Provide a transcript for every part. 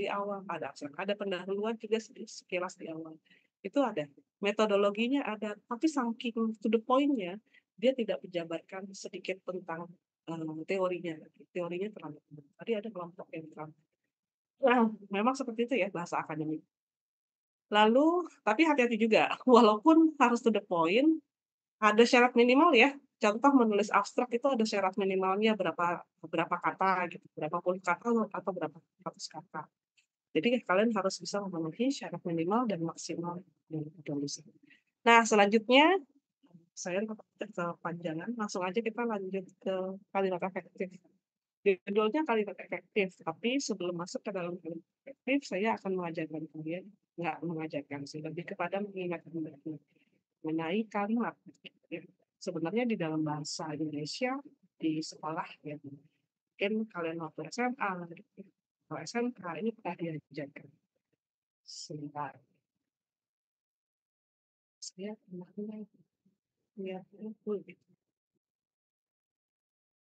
di awal, ada abstrak, ada pendahuluan juga sekilas di awal. Itu ada, metodologinya ada, tapi saking to the point-nya, dia tidak menjabarkan sedikit tentang, teorinya, teorinya terlalu penuh. Tadi ada kelompok yang terlalu memang seperti itu ya bahasa akademik. Lalu tapi hati-hati juga, walaupun harus to the point, ada syarat minimal ya. Contoh menulis abstrak itu ada syarat minimalnya berapa berapa kata gitu, berapa puluh kata atau berapa ratus kata. Jadi kalian harus bisa memenuhi syarat minimal dan maksimal dari tulisan. Nah, selanjutnya saya takut kepanjangan, langsung aja kita lanjut ke kalimat efektif. Judulnya kalimat efektif, tapi sebelum masuk ke dalam kalimat efektif, saya akan mengajarkan kalian, nggak mengajarkan sih, lebih kepada mengingatkan mengenai kalimat. Ya. Sebenarnya di dalam bahasa Indonesia, di sekolah ya, mungkin kalian waktu SMA, atau SMK, ini pernah diajarkan. Sebentar, saya pernah lihat buku gitu.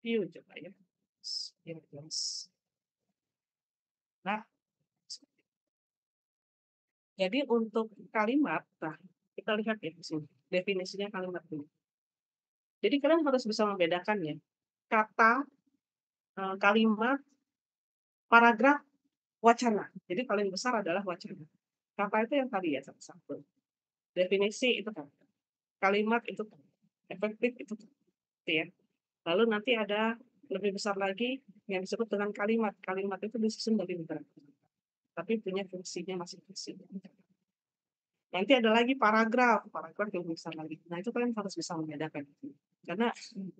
View coba ya. Ya, jelas. Nah, jadi untuk kalimat, nah kita lihat ya di sini, definisinya kalimat ini. Jadi kalian harus bisa membedakan ya, kata, kalimat, paragraf, wacana. Jadi paling besar adalah wacana. Kata itu yang tadi ya satu-satu. Definisi itu kan, kalimat itu kan, efektif itu kan, gitu ya. Lalu nanti ada lebih besar lagi yang disebut dengan kalimat. Kalimat itu disusun dari beberapa kata, tapi punya fungsinya masing-masing. Nanti ada lagi paragraf, paragraf yang lebih besar lagi. Nah, itu kalian harus bisa membedakan. Karena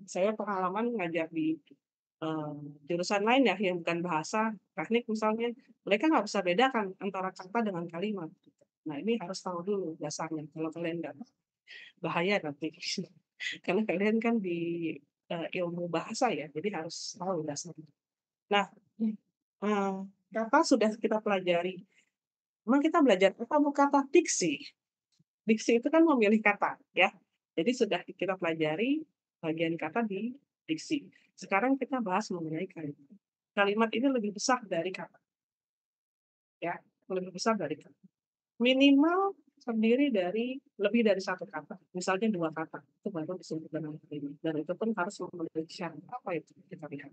saya pengalaman ngajar di jurusan lain ya yang bukan bahasa, teknik misalnya, mereka nggak bisa bedakan antara kata dengan kalimat. Nah, ini harus tahu dulu dasarnya. Kalau kalian nggak bahaya nanti. Karena kalian kan di ilmu bahasa ya, jadi harus tahu dasarnya. Nah, eee, kata sudah kita pelajari. Memang kita belajar apa kata diksi. Diksi itu kan memilih kata ya. Jadi sudah kita pelajari bagian kata di diksi. Sekarang kita bahas mengenai kalimat. Kalimat ini lebih besar dari kata ya, lebih besar dari kata. Minimal terdiri dari lebih dari satu kata, misalnya 2 kata, itu baru disebut dengan kalimat, dan itu pun harus memenuhi syarat. Apa itu? Kita lihat.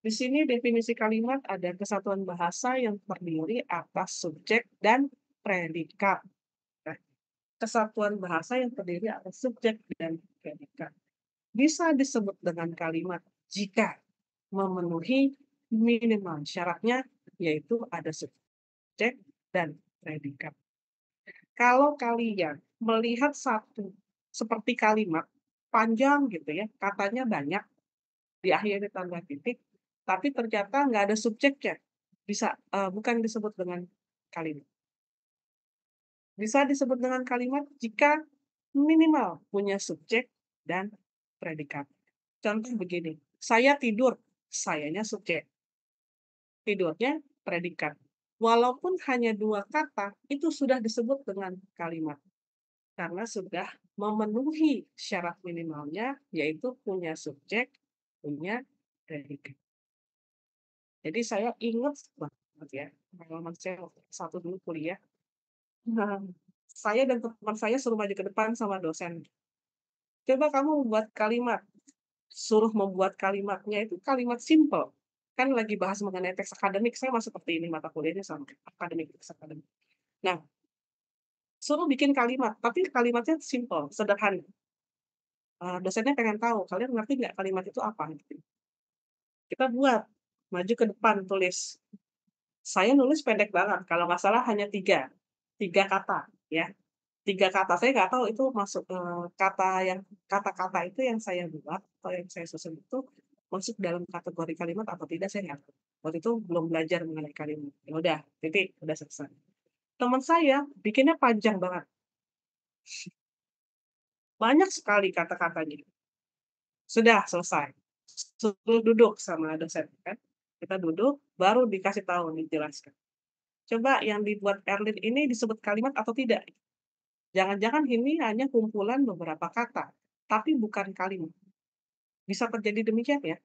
Di sini definisi kalimat ada kesatuan bahasa yang terdiri atas subjek dan predikat. Nah, kesatuan bahasa yang terdiri atas subjek dan predikat. Bisa disebut dengan kalimat jika memenuhi minimal syaratnya, yaitu ada subjek dan predikat. Kalau kalian melihat satu seperti kalimat panjang gitu ya, katanya banyak, diakhiri tanda titik, tapi ternyata nggak ada subjeknya, bisa bukan disebut dengan kalimat. Bisa disebut dengan kalimat jika minimal punya subjek dan predikat. Contoh begini, saya tidur, sayanya subjek, tidurnya predikat. Walaupun hanya 2 kata, itu sudah disebut dengan kalimat. Karena sudah memenuhi syarat minimalnya, yaitu punya subjek, punya predikat. Jadi saya ingat banget ya, pengalaman saya waktu S1 dulu kuliah. Nah, saya dan teman saya suruh maju ke depan sama dosen. "Coba kamu membuat kalimat." Suruh membuat kalimatnya itu kalimat simpel. Kan lagi bahas mengenai teks akademik, saya mah seperti ini mata kuliahnya sama, akademik, teks akademik. Nah, suruh bikin kalimat, tapi kalimatnya simpel, sederhana. Dosennya pengen tahu, "Kalian ngerti nggak kalimat itu apa?" Gitu. Kita buat, maju ke depan tulis. Saya nulis pendek banget, kalau nggak salah hanya 3 kata ya. 3 kata, saya nggak tahu itu masuk, kata yang kata-kata itu yang saya buat atau yang saya susun itu masuk dalam kategori kalimat atau tidak saya nggak tahu. Waktu itu belum belajar mengenai kalimat. Ya udah, titik, udah selesai. Teman saya bikinnya panjang banget, banyak sekali kata-katanya. Sudah selesai, suruh duduk sama dosen kan, kita duduk, baru dikasih tahu, dijelaskan. Coba yang dibuat Erlin ini disebut kalimat atau tidak? Jangan-jangan ini hanya kumpulan beberapa kata, tapi bukan kalimat. Bisa terjadi demikian ya,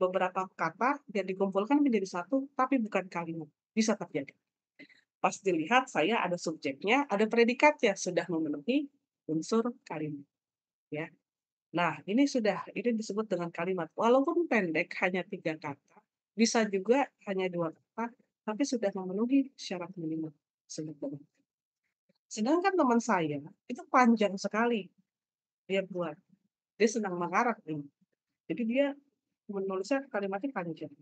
beberapa kata yang dikumpulkan menjadi satu, tapi bukan kalimat. bisa terjadi. Pas dilihat saya ada subjeknya, ada predikatnya, sudah memenuhi unsur kalimat, ya. Nah, ini disebut dengan kalimat. Walaupun pendek, hanya 3 kata, bisa juga hanya 2 kata, tapi sudah memenuhi syarat minimal disebut dengan. Sedangkan teman saya, itu panjang sekali dia buat. Dia sedang mengarang nih. Jadi dia menulisnya kalimatnya panjang.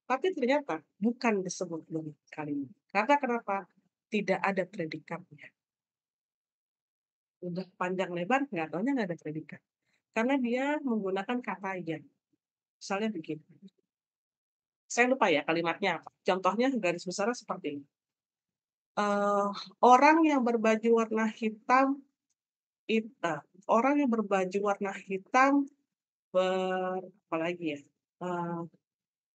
Tapi ternyata bukan disebut dengan kalimat. Karena kenapa? Tidak ada predikatnya. Udah panjang lebar, nggak taunya nggak ada predikat. Karena dia menggunakan kata yang. Misalnya begini, saya lupa ya kalimatnya apa. Contohnya garis besarnya seperti ini. Eee, orang yang berbaju warna hitam orang yang berbaju warna hitam apalagi ya, eee,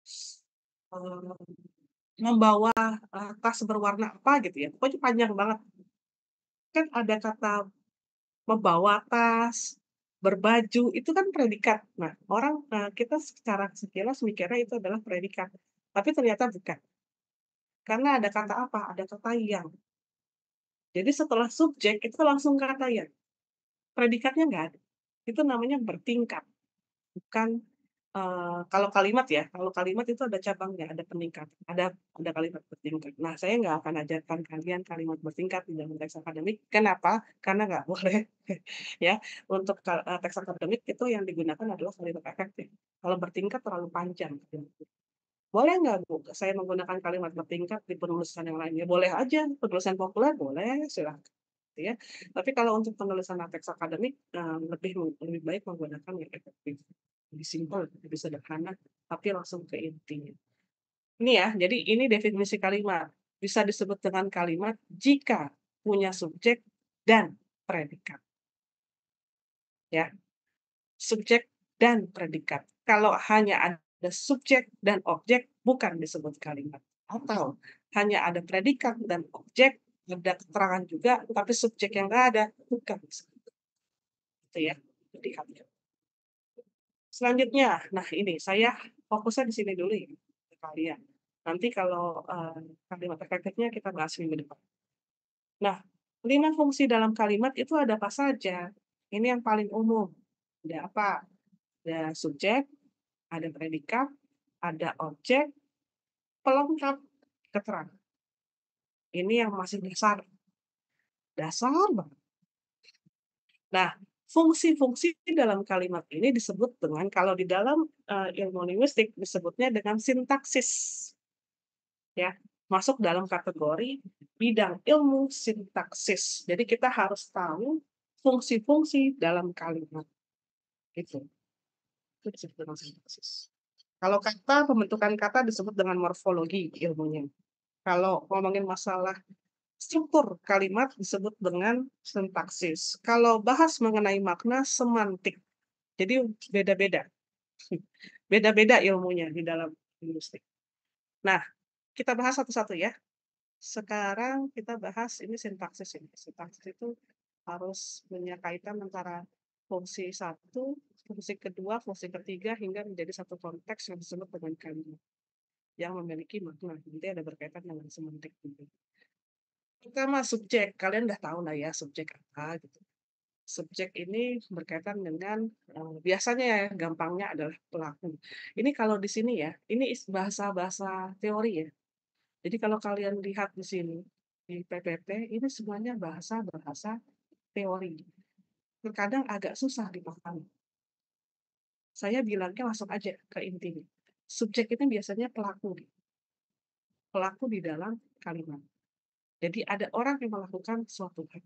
s eee, membawa, tas berwarna apa gitu ya, pokoknya panjang banget. Kan ada kata membawa tas, berbaju, itu kan predikat. Nah, kita secara sekilas mikirnya itu adalah predikat, tapi ternyata bukan. Karena ada kata apa? Ada kata yang. Jadi setelah subjek itu langsung kata yang, predikatnya nggak ada. Itu namanya bertingkat, bukan, kalau kalimat itu ada cabangnya, ada peningkatan, ada kalimat bertingkat. Nah, saya nggak akan ajarkan kalian kalimat bertingkat di dalam teks akademik. Kenapa? Karena nggak boleh, ya. Untuk teks akademik itu yang digunakan adalah kalimat efektif. Kalau bertingkat terlalu panjang. Boleh nggak, Bu, saya menggunakan kalimat bertingkat di penulisan yang lainnya? Boleh aja, penulisan populer boleh, silakan, gitu ya. Tapi kalau untuk penulisan teks akademik, lebih baik menggunakan yang efektif. Lebih simpel, lebih sederhana, tapi langsung ke intinya. Ini ya, jadi ini definisi kalimat. Bisa disebut dengan kalimat jika punya subjek dan predikat, ya. Subjek dan predikat. Kalau hanya ada subjek dan objek, bukan disebut kalimat. Atau hanya ada predikat dan objek, ada keterangan juga, tapi subjek yang nggak ada, bukan disebut. Itu ya, jadi. Selanjutnya, nah ini saya fokusnya di sini dulu ya, ke kalian. Nanti kalau, kalimat efektifnya kita bahas minggu depan. Nah, 5 fungsi dalam kalimat itu ada apa saja? Ini yang paling umum. Ada apa? Ada subjek, ada predikat, ada objek, pelengkap, keterangan. Ini yang masih dasar, dasar banget. Nah, fungsi-fungsi dalam kalimat ini disebut dengan kalau di dalam, ilmu linguistik disebutnya dengan sintaksis, ya. Masuk dalam kategori bidang ilmu sintaksis. Jadi kita harus tahu fungsi-fungsi dalam kalimat, gitu. Itu disebut dengan sintaksis. Kalau kata, pembentukan kata disebut dengan morfologi ilmunya. Kalau ngomongin masalah struktur kalimat disebut dengan sintaksis. Kalau bahas mengenai makna, semantik. Jadi beda-beda. Beda-beda ilmunya di dalam linguistik. Nah, kita bahas satu-satu ya. Sekarang kita bahas ini sintaksis ini. Sintaksis itu harus punya kaitan antara fungsi satu, fungsi kedua, fungsi ketiga, hingga menjadi satu konteks yang disebut dengan kalimat yang memiliki makna. Nanti ada berkaitan dengan semantik juga. Pertama subjek, kalian udah tahu lah ya subjek apa gitu. Subjek ini berkaitan dengan, biasanya ya gampangnya adalah pelaku. Ini kalau di sini ya, ini bahasa-bahasa teori ya. Jadi kalau kalian lihat di sini, di PPT ini semuanya bahasa-bahasa teori. Terkadang agak susah dipahami. Saya bilangnya langsung aja ke intinya. Subjek itu biasanya pelaku di dalam kalimat. Jadi ada orang yang melakukan suatu hal.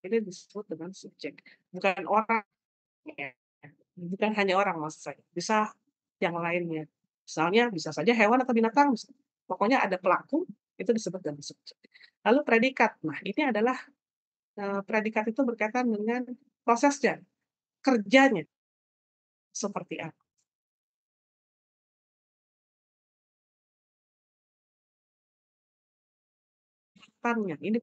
Ini disebut dengan subjek. Bukan orang ya, bukan hanya orang maksud saya, bisa yang lainnya. Misalnya bisa saja hewan atau binatang, pokoknya ada pelaku, itu disebut dengan subjek. Lalu predikat. Nah, ini adalah, predikat itu berkaitan dengan prosesnya, kerjanya seperti apa, pattern ini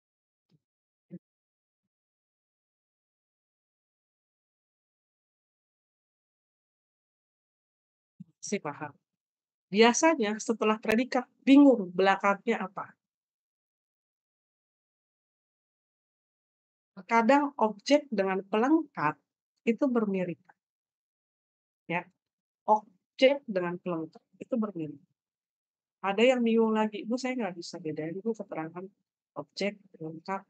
sih paham. Biasanya setelah predikat bingung belakangnya apa. Kadang objek dengan pelengkap itu bermirip, ya. Objek dengan pelengkap itu bermirip. Ada yang bingung lagi, "Bu, saya nggak bisa bedain Bu keterangan objek, pelengkap.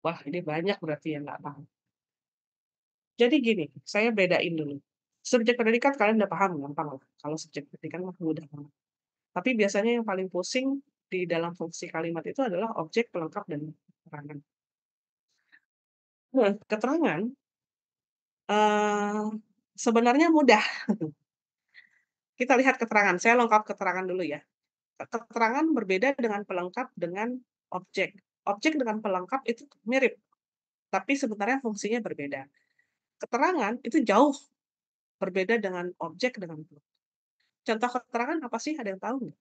Wah, ini banyak berarti yang nggak paham." Jadi gini, saya bedain dulu. Subjek predikat kalian udah paham, gampang lah. Kalau subjek predikat mah mudah banget. Tapi biasanya yang paling pusing di dalam fungsi kalimat itu adalah objek, pelengkap, dan keterangan. Nah, keterangan, eee, sebenarnya mudah. Kita lihat keterangan, saya lengkap keterangan dulu ya. Keterangan berbeda dengan pelengkap dengan objek. Objek dengan pelengkap itu mirip, tapi sebenarnya fungsinya berbeda. Keterangan itu jauh berbeda dengan objek dengan pelengkap. Contoh keterangan apa sih, ada yang tahu nggak?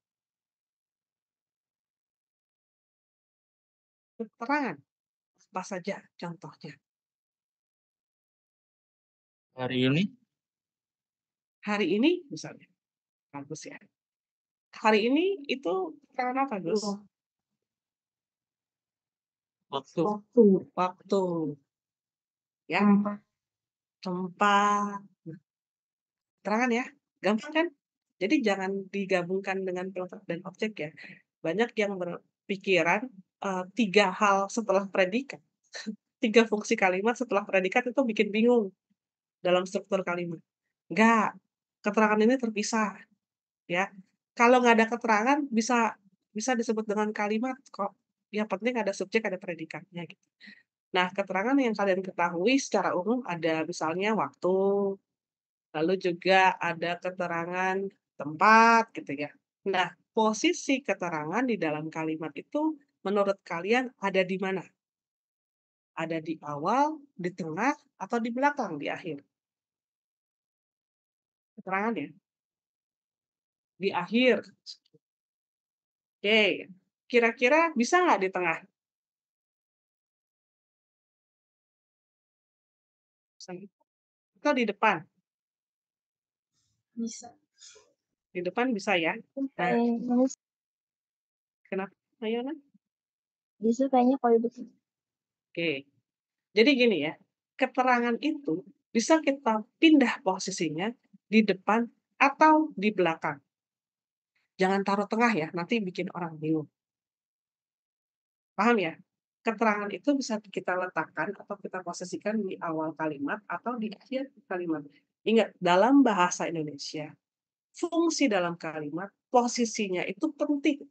Keterangan, apa saja contohnya? Hari ini Hari ini misalnya, bagus ya. Hari ini itu keterangan apa, Gus? Iya. waktu Waktu. Waktu, ya. Tempat. Nah, keterangan ya, gampang kan? Jadi jangan digabungkan dengan pelengkap dan objek ya. Banyak yang berpikiran, 3 hal setelah predikat, 3 fungsi kalimat setelah predikat itu bikin bingung dalam struktur kalimat. Enggak, keterangan ini terpisah, ya. Kalau nggak ada keterangan bisa bisa disebut dengan kalimat kok, yang penting ada subjek, ada predikatnya gitu. Nah, keterangan yang kalian ketahui secara umum ada misalnya waktu, lalu juga ada keterangan tempat gitu ya. Nah, posisi keterangan di dalam kalimat itu menurut kalian ada di mana? Ada di awal, di tengah, atau di belakang, di akhir? Keterangannya di akhir. Oke, kira-kira bisa nggak di tengah? Atau di depan? bisa. Di depan bisa ya? Nah, Kayaknya kenapa? Ayo, Nan. bisa kayaknya kalau begitu. Oke, jadi gini ya, keterangan itu bisa kita pindah posisinya di depan atau di belakang. Jangan taruh tengah ya, nanti bikin orang bingung. Paham ya? Keterangan itu bisa kita letakkan atau kita posisikan di awal kalimat atau di akhir kalimat. Ingat, dalam bahasa Indonesia, fungsi dalam kalimat, posisinya itu penting.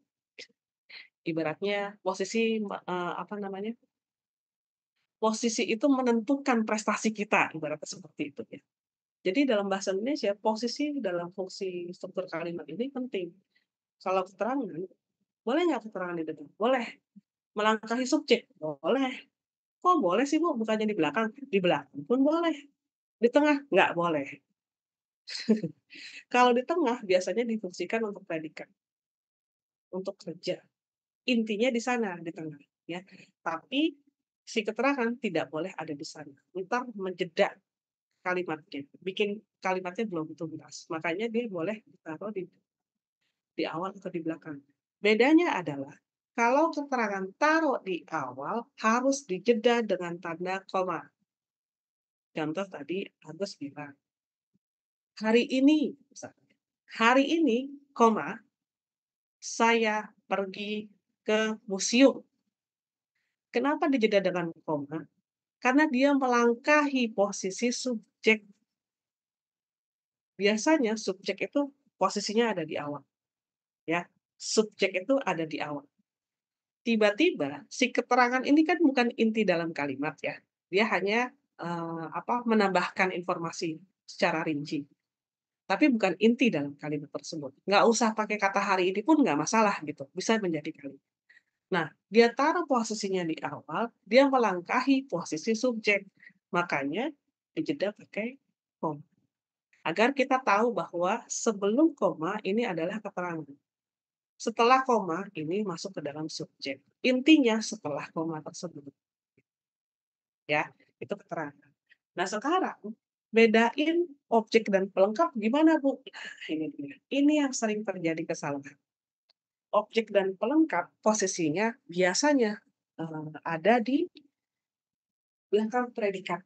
Ibaratnya posisi, apa namanya, posisi itu menentukan prestasi kita, ibaratnya seperti itu ya. Jadi dalam bahasa Indonesia, posisi dalam fungsi struktur kalimat ini penting. Kalau keterangan, boleh nggak keterangan di depan? Boleh. Melangkahi subjek? Boleh. Kok boleh sih, Bu, bukannya di belakang? Di belakang pun boleh. Di tengah? Nggak boleh. Kalau di tengah biasanya difungsikan untuk predikat, untuk kerja. Intinya di sana, di tengah, ya. Tapi si keterangan tidak boleh ada di sana. Entar menjeda kalimatnya, bikin kalimatnya belum tuntas. Makanya dia boleh ditaruh di awal atau di belakang. Bedanya adalah kalau keterangan taruh di awal harus dijeda dengan tanda koma. Contoh tadi Agus bilang, "Hari ini," misalnya, "hari ini, koma, saya pergi ke museum." Kenapa dijeda dengan koma? Karena dia melangkahi posisi subjek. Biasanya subjek itu posisinya ada di awal, ya. Subjek itu ada di awal. Tiba-tiba si keterangan ini kan bukan inti dalam kalimat ya, dia hanya, menambahkan informasi secara rinci, tapi bukan inti dalam kalimat tersebut. Nggak usah pakai kata hari ini pun nggak masalah gitu, bisa menjadi kalimat. Nah, dia taruh posisinya di awal, dia melangkahi posisi subjek, makanya dijeda pakai koma, agar kita tahu bahwa sebelum koma ini adalah keterangan. Setelah koma, ini masuk ke dalam subjek. Intinya setelah koma tersebut, ya, itu keterangan. Nah sekarang, bedain objek dan pelengkap gimana, Bu? Nah, ini dia. Ini yang sering terjadi kesalahan. Objek dan pelengkap posisinya biasanya, ada di belakang predikat.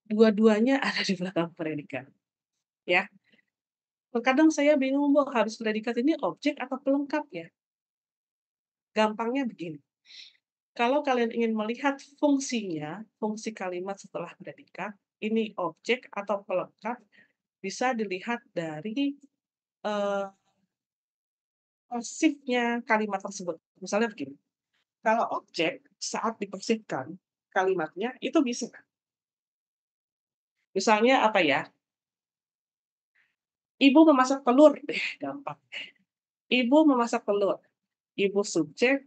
Dua-duanya ada di belakang predikat, ya. Terkadang saya bingung, Bu, harus predikat ini objek atau pelengkap ya? Gampangnya begini, kalau kalian ingin melihat fungsinya, fungsi kalimat setelah predikat, ini objek atau pelengkap, bisa dilihat dari, eee, pasifnya kalimat tersebut. Misalnya begini, kalau objek saat dipasifkan kalimatnya itu bisa, misalnya apa ya, ibu memasak telur, gampang. Ibu memasak telur, ibu subjek,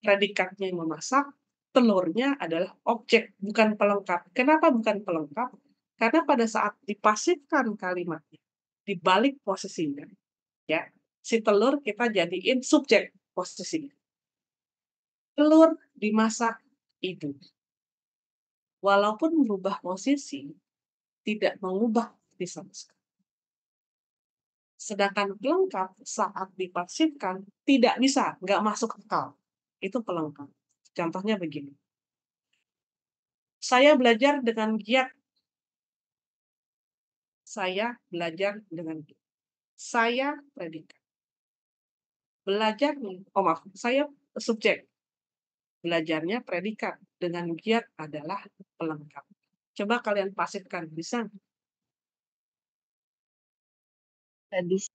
predikatnya yang memasak, telurnya adalah objek, bukan pelengkap. Kenapa bukan pelengkap? Karena pada saat dipasifkan kalimatnya, dibalik posisinya, ya, si telur kita jadiin subjek posisinya. Telur dimasak ibu. Walaupun merubah posisi, tidak mengubah arti sama sekali. Sedangkan pelengkap saat dipasifkan tidak bisa, nggak masuk akal. Itu pelengkap. Contohnya begini, saya belajar dengan giat, saya belajar dengan giat. Saya predikat. Belajar oh maaf, saya subjek, belajarnya predikat, dengan giat adalah pelengkap. Coba kalian pasifkan, bisa? Nggak bisa.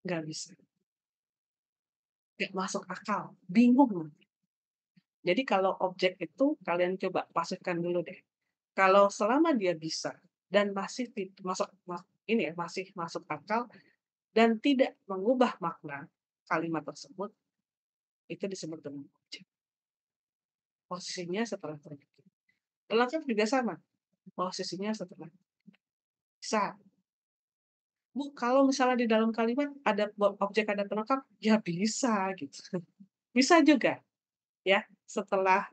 Nggak bisa, nggak masuk akal, bingung nanti. Jadi kalau objek itu kalian coba pasifkan dulu deh. Kalau selama dia bisa dan masih masuk ini ya, masih masuk akal dan tidak mengubah makna kalimat tersebut, itu disebut dengan objek. Posisinya setelah predikat. Pelengkap juga sama, posisinya setelah bisa. Bu, kalau misalnya di dalam kalimat ada objek, ada pelengkap, ya bisa gitu. Bisa juga ya, setelah,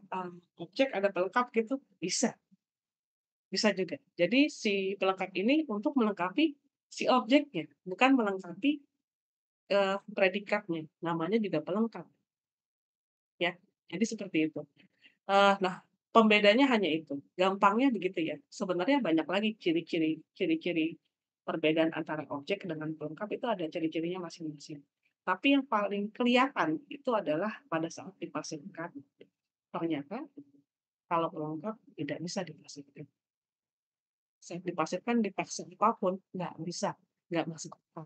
objek ada pelengkap gitu, bisa. Bisa juga. Jadi si pelengkap ini untuk melengkapi si objeknya, bukan melengkapi, predikatnya, namanya juga pelengkap, ya. Jadi seperti itu. Nah, pembedanya hanya itu, gampangnya begitu ya. Sebenarnya banyak lagi ciri-ciri perbedaan antara objek dengan pelengkap itu ada ciri-cirinya masing-masing. Tapi yang paling kelihatan itu adalah pada saat dipasifkan. Ternyata kalau pelengkap tidak bisa dipasifkan. Saat dipasifkan dipaksa apapun, nggak bisa, nggak masuk akal.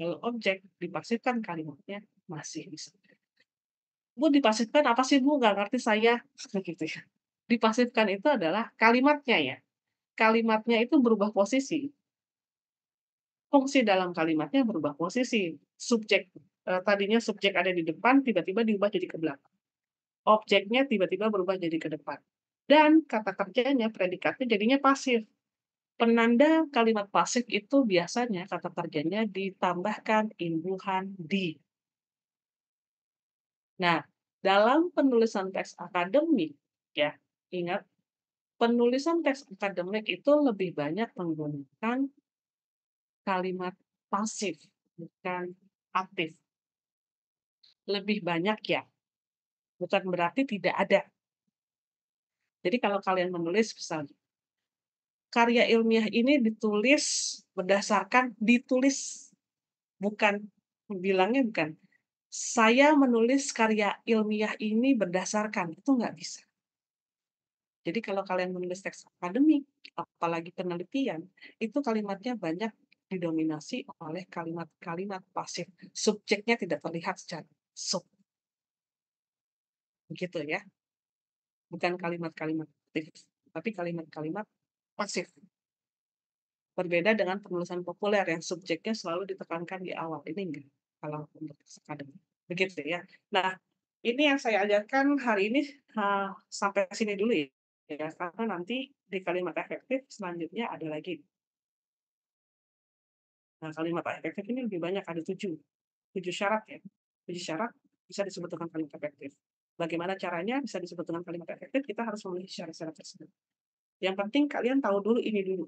Kalau objek dipasifkan kalimatnya masih bisa. Bu, dipasifkan apa sih Bu? Nggak ngerti saya. Gitu ya. Dipasifkan itu adalah kalimatnya ya. Kalimatnya itu berubah posisi. Fungsi dalam kalimatnya berubah posisi. Subjek, tadinya subjek ada di depan, tiba-tiba diubah jadi ke belakang. Objeknya tiba-tiba berubah jadi ke depan. Dan kata kerjanya, predikatnya jadinya pasif. Penanda kalimat pasif itu biasanya kata kerjanya ditambahkan imbuhan di. Nah, dalam penulisan teks akademik, ya, ingat, penulisan teks akademik itu lebih banyak menggunakan kalimat pasif, bukan aktif. Lebih banyak ya, bukan berarti tidak ada. Jadi kalau kalian menulis misalnya, karya ilmiah ini ditulis, bukan bilangnya bukan, saya menulis karya ilmiah ini berdasarkan, itu nggak bisa. Jadi kalau kalian menulis teks akademik, apalagi penelitian, itu kalimatnya banyak didominasi oleh kalimat-kalimat pasif. Subjeknya tidak terlihat secara sub, begitu ya. Bukan kalimat-kalimat aktif, tapi kalimat-kalimat pasif. Berbeda dengan penulisan populer yang subjeknya selalu ditekankan di awal, ini enggak, kalau untuk teks akademik. Begitu ya. Nah, ini yang saya ajarkan hari ini, sampai sini dulu ya, karena nanti di kalimat efektif selanjutnya ada lagi. Nah, kalimat efektif ini lebih banyak, ada 7 syarat ya. 7 syarat bisa disebut dengan kalimat efektif. Bagaimana caranya bisa disebut dengan kalimat efektif, kita harus memenuhi syarat-syarat tersebut. Yang penting kalian tahu dulu ini dulu.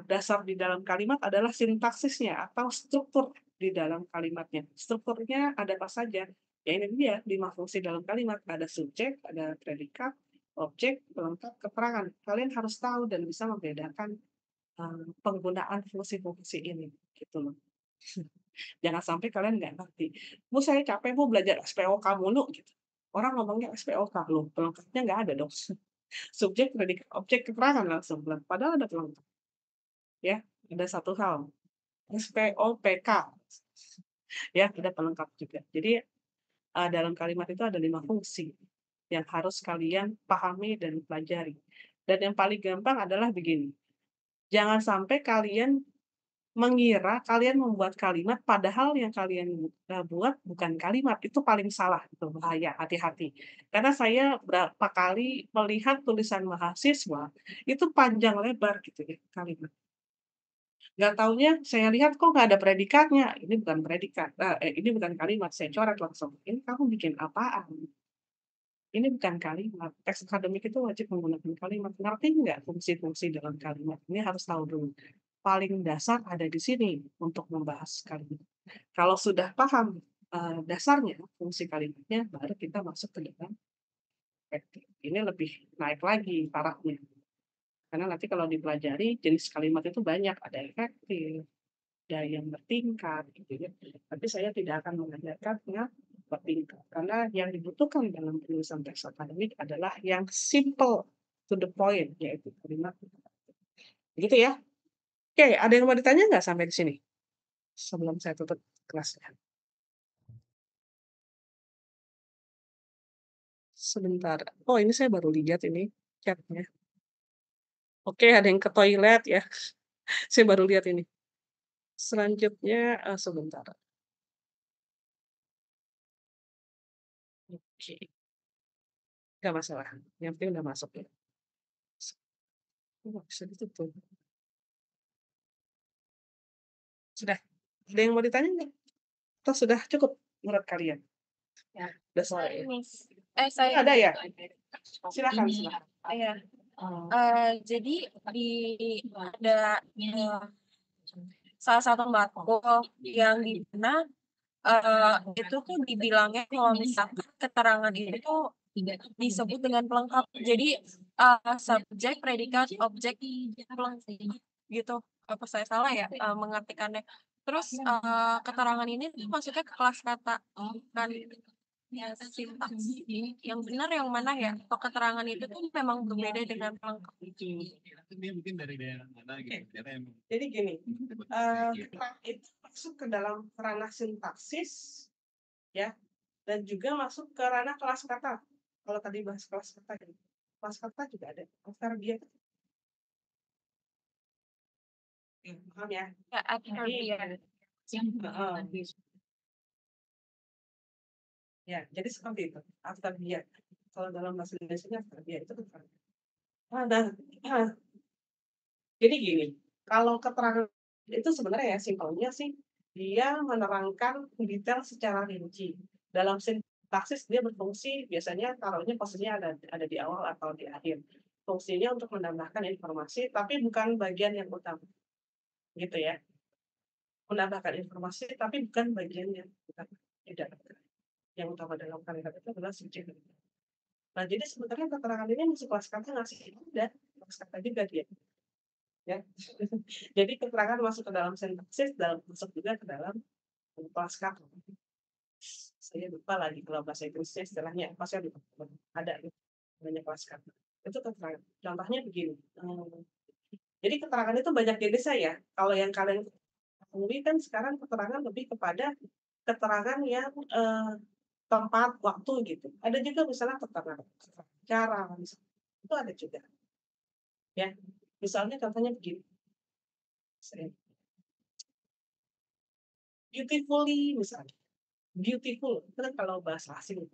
Dasar di dalam kalimat adalah sintaksisnya atau struktur di dalam kalimatnya. Strukturnya ada apa saja? Ya ini dia 5 fungsi dalam kalimat. Ada subjek, ada predikat, objek, pelengkap, keterangan. Kalian harus tahu dan bisa membedakan penggunaan fungsi-fungsi ini gitu loh. Jangan sampai kalian nggak ngerti. Bu, saya capek Bu belajar SPOK mulu gitu. Orang ngomongnya SPOK loh, pelengkapnya nggak ada dong. Subjek, predikat, objek, keterangan langsung bilang. Padahal ada pelengkap. Ya, ada satu hal. SPOPK. Ya, ada pelengkap juga. Jadi dalam kalimat itu ada 5 fungsi yang harus kalian pahami dan pelajari. Dan yang paling gampang adalah begini. Jangan sampai kalian mengira kalian membuat kalimat padahal yang kalian buat bukan kalimat, itu paling salah, itu bahaya, hati-hati. Karena saya berapa kali melihat tulisan mahasiswa, itu panjang lebar gitu ya kalimat. Nggak taunya saya lihat kok nggak ada predikatnya, ini bukan predikat, ini bukan kalimat, saya coret langsung, "Ini kamu bikin apaan? Ini bukan kalimat." Teks akademik itu wajib menggunakan kalimat. Ngerti nggak fungsi-fungsi dalam kalimat? Ini harus tahu dulu. Paling dasar ada di sini untuk membahas kalimat. Kalau sudah paham, dasarnya, fungsi kalimatnya, baru kita masuk ke dalam efektif. Ini lebih naik lagi tarafnya. Karena nanti kalau dipelajari jenis kalimat itu banyak, ada efektif, ada yang bertingkat gitu ya. Tapi saya tidak akan mengajarkannya bertingkat. Karena yang dibutuhkan dalam penulisan teks akademik adalah yang simple to the point, yaitu kalimat. Gitu ya. Oke, ada yang mau ditanya nggak sampai di sini? Sebelum saya tutup kelasnya. Sebentar. Oh, ini saya baru lihat ini chat-nya. Oke, ada yang ke toilet ya. Saya baru lihat ini. Selanjutnya, sebentar. Oke, nggak masalah. Yang penting udah masuk ya. Oh, bisa ditutup. Sudah. Ada yang mau ditanya nggak? Atau sudah cukup menurut kalian? Ya. Udah sore ya? Miss. Saya Ada ya? Silakan, ini. silakan. Iya. Oh, Jadi ada salah satu matkul yang di mana itu tuh dibilangnya kalau misalkan keterangan itu tuh disebut dengan pelengkap. Jadi subjek, predikat, objek, pelengkap gitu. Apa saya salah ya mengartikannya? Terus keterangan ini tuh masuknya ke kelas kata, bukan ya sintaks. Yang benar yang mana ya? Atau keterangan itu tuh memang berbeda dengan pelengkap? Dia mungkin dari daerah mana gitu. Ternyata emang jadi gini, itu masuk ke dalam ranah sintaksis, ya, dan juga masuk ke ranah kelas kata. Kalau tadi bahas kelas kata, gitu. Kelas kata juga ada. Adverbial. Paham ya? Ya, adverbial. Heeh. Ya, jadi seperti itu. Adverbial. Kalau dalam bahasa Indonesia adverbial itu adverbial. Nah, jadi gini, kalau keterangan itu sebenarnya ya simpelnya sih dia menerangkan detail secara rinci. Dalam sintaksis dia berfungsi biasanya taruhnya posisinya ada di awal atau di akhir. Fungsinya untuk menambahkan informasi, tapi bukan bagian yang utama. Gitu ya. Menambahkan informasi, tapi bukan bagian yang utama. Tidak. Yang utama dalam kalimat itu adalah subjek. Nah, jadi sebenarnya keterangan ini masuk kelas kata nggak sih? Udah, kelas kata juga dia. Ya. Jadi keterangan masuk ke dalam sintaksis, masuk juga ke dalam kelas kata. Saya lupa lagi kalau bahasa Inggrisnya istilahnya apa saya lupa. Ada banyak kelas kata. Itu keterangan. Contohnya begini. Jadi keterangan itu banyak jenisnya ya. Kalau yang kalian ketahui kan sekarang keterangan lebih kepada keterangan yang tempat, waktu gitu. Ada juga misalnya keterangan cara, misalnya. Itu ada juga. Ya, misalnya contohnya begini. Beautifully misalnya. Beautiful, itu kan kalau bahasa asing.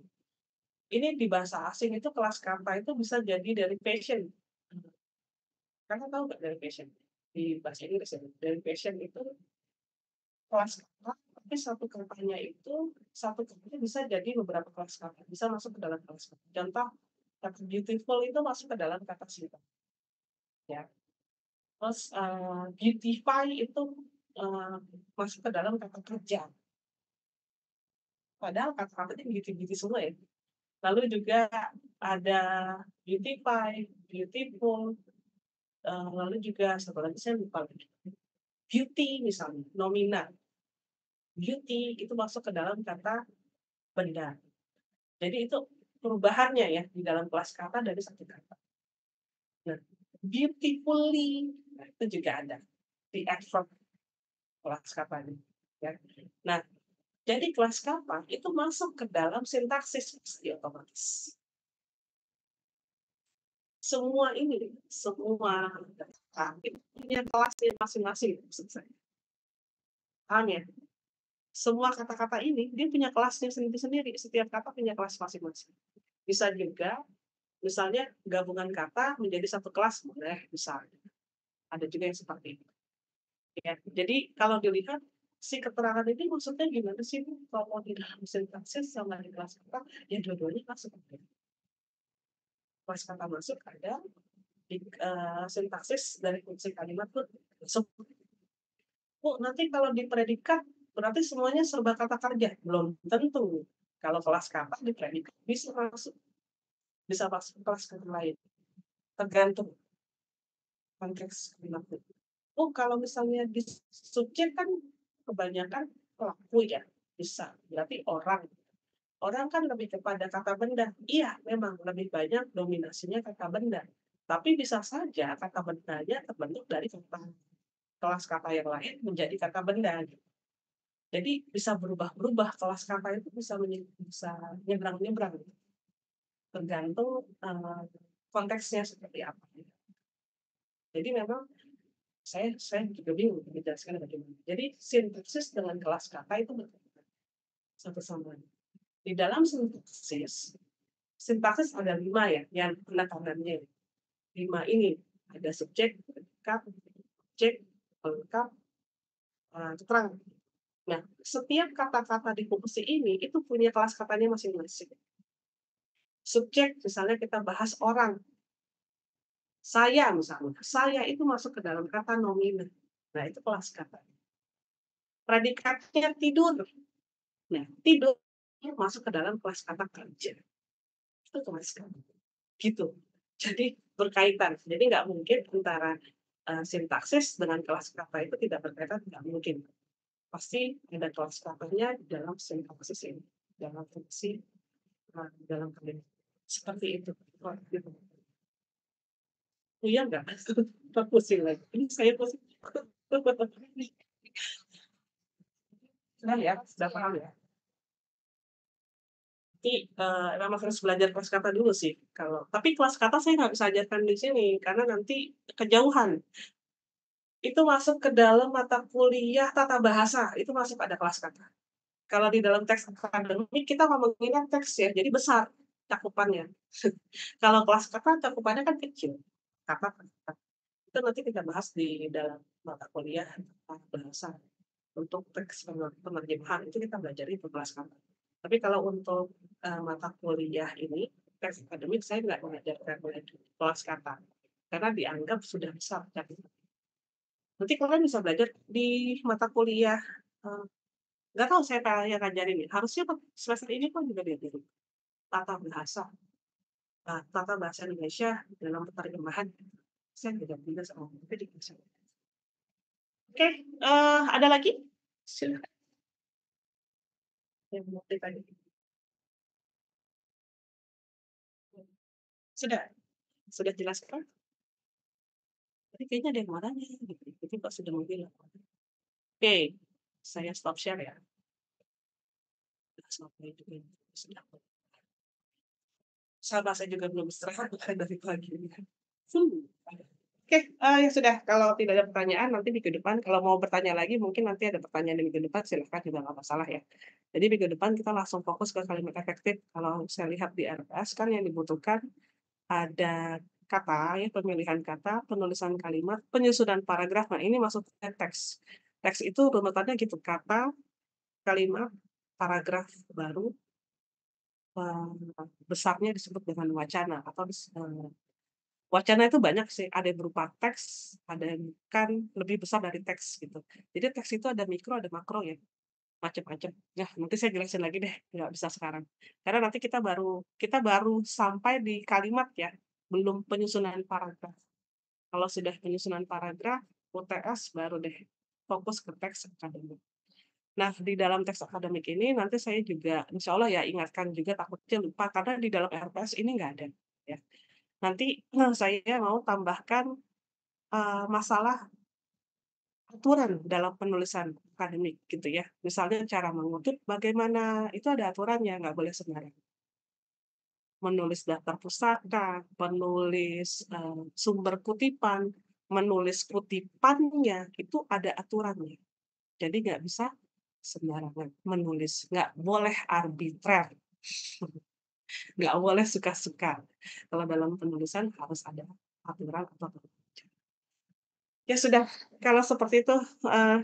Ini di bahasa asing itu kelas kata itu bisa jadi dari passion. Kamu tahu nggak dari passion? Di bahasa Inggris ya, dari passion itu kelas kata, tapi satu katanya bisa jadi beberapa kelas kata, bisa masuk ke dalam kelas kata. Contoh, kata beautiful itu masuk ke dalam kata cinta. ya. Terus beautify itu masuk ke dalam kata kerja. Padahal kata-katanya beauty-beauty semua ya. Lalu juga ada beautify, beautiful, lalu juga satu lagi saya lupa lagi. Beauty misalnya, nominal. Beauty itu masuk ke dalam kata benda. Jadi itu perubahannya ya di dalam kelas kata dari satu kata. Nah, beautifully itu juga ada di adverb kelas katanya. Ya. Nah, jadi kelas kata itu masuk ke dalam sintaksis pasti otomatis. Semua ini, semua kata itu punya kelasnya masing-masing maksud saya. Paham ya? Semua kata-kata ini dia punya kelasnya sendiri-sendiri. Setiap kata punya kelas masing-masing. Bisa juga misalnya gabungan kata menjadi satu kelas boleh misalnya. Ada juga yang seperti itu. Ya, jadi kalau dilihat si keterangan ini maksudnya gimana sih kalau di dalam sintaksis sama di kelas kata ya dua-duanya masuk. Kelas kata masuk ada di sintaksis dari fungsi kalimat pun masuk. Nanti kalau di predikat berarti semuanya serba kata kerja. Belum tentu. Kalau kelas kata di predikat bisa masuk kelas kata lain. Tergantung konteks kalimat. Kalau misalnya di subjek kan kebanyakan pelaku ya, bisa. Berarti orang. Orang kan lebih kepada kata benda. Iya, memang lebih banyak dominasinya kata benda. Tapi bisa saja kata bendanya terbentuk dari kelas kata yang lain menjadi kata benda. Jadi bisa berubah-berubah, kelas kata itu bisa nyebrang-nyebrang. Tergantung konteksnya seperti apa. Jadi memang saya juga bingung menjelaskan bagaimana. Jadi sintaksis dengan kelas kata itu berbeda satu sama lain. Di dalam sintaksis ada 5 ya, yang penekanannya 5 ini ada subjek, predikat, objek, pelengkap, keterangan. Nah, setiap kata-kata di fungsi ini itu punya kelas katanya masing-masing. Subjek misalnya kita bahas orang. Saya misalnya, saya itu masuk ke dalam kata nominal. Nah, itu kelas kata. Predikatnya tidur. Nah, tidur masuk ke dalam kelas kata kerja. Itu kelas kata. Gitu. Jadi berkaitan. Jadi nggak mungkin antara sintaksis dengan kelas kata itu tidak berkaitan, tidak mungkin. Pasti ada kelas katanya dalam sintaksis ini, dalam fungsi, dalam kalimat. Seperti itu. Gitu. Iya nggak? Pusing lagi. Ini saya pusing. Sudah ya, sudah paham ya. Jadi memang harus belajar kelas kata dulu sih. Tapi kelas kata saya nggak bisa ajarkan di sini karena nanti kejauhan. Itu masuk ke dalam mata kuliah tata bahasa. Itu masuk ada kelas kata. Kalau di dalam teks akademik kita ngomonginnya teks ya, jadi besar cakupannya. Kalau kelas kata cakupannya kan kecil. Kata. Itu nanti kita bahas di dalam mata kuliah tata bahasa. Untuk teks penerjemahan itu kita belajar itu kelas kata. Tapi kalau untuk mata kuliah ini, teks akademik saya nggak mengajarkan kelas kata. Karena dianggap sudah besar. Nanti kalian bisa belajar di mata kuliah. Nggak tahu saya yang ngajarin. Harusnya semester ini pun juga diajarin. Tata bahasa. Tata bahasa Indonesia dalam penerjemahan. Saya tidak bisa sama. Tapi dikasih. Oke, ada lagi? Silakan. Yang mau ditanya. Sudah jelas kan? Tapi kayaknya ada yang mau nanya gitu. Jadi kok sudah mau bilang. Oke, saya stop share ya. Sama saya juga belum istirahat dari pagi ini. Oke, ya sudah. Kalau tidak ada pertanyaan nanti minggu depan. Kalau mau bertanya lagi mungkin nanti ada pertanyaan di minggu depan silahkan juga nggak masalah ya. Jadi minggu depan kita langsung fokus ke kalimat efektif. Kalau saya lihat di RPS kan yang dibutuhkan ada kata, ya pemilihan kata, penulisan kalimat, penyusunan paragraf. Nah ini masuk ke teks. Teks itu runutannya gitu, kata, kalimat, paragraf baru, besarnya disebut dengan wacana atau Wacana itu banyak sih, ada yang berupa teks, ada yang kan lebih besar dari teks gitu. Jadi teks itu ada mikro, ada makro ya, macam-macam. Nah, nanti saya jelasin lagi deh, nggak bisa sekarang. Karena nanti kita baru sampai di kalimat ya, belum penyusunan paragraf. Kalau sudah penyusunan paragraf, UTS baru deh fokus ke teks akademik. Nah, di dalam teks akademik ini nanti saya juga insya Allah ya ingatkan juga, takutnya lupa karena di dalam RPS ini nggak ada ya. Nanti saya mau tambahkan masalah aturan dalam penulisan akademik gitu ya. Misalnya cara mengutip bagaimana, itu ada aturannya, nggak boleh sembarangan. Menulis daftar pustaka, menulis sumber kutipan, menulis kutipannya, itu ada aturannya. Jadi nggak bisa sembarangan menulis, nggak boleh arbitrer, nggak boleh suka-suka. Kalau dalam penulisan harus ada aturan atau ya sudah, kalau seperti itu,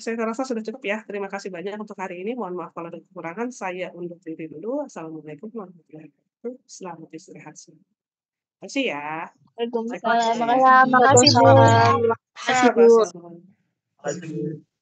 saya rasa sudah cukup ya. Terima kasih banyak untuk hari ini. Mohon maaf kalau ada kekurangan. Saya undur diri dulu. Assalamualaikum warahmatullahi wabarakatuh. Selamat istirahat semua. Terima kasih ya. Waalaikumsalam. Baik, Makasih Bu. makasih Bu. Makasih Bu. sama-sama.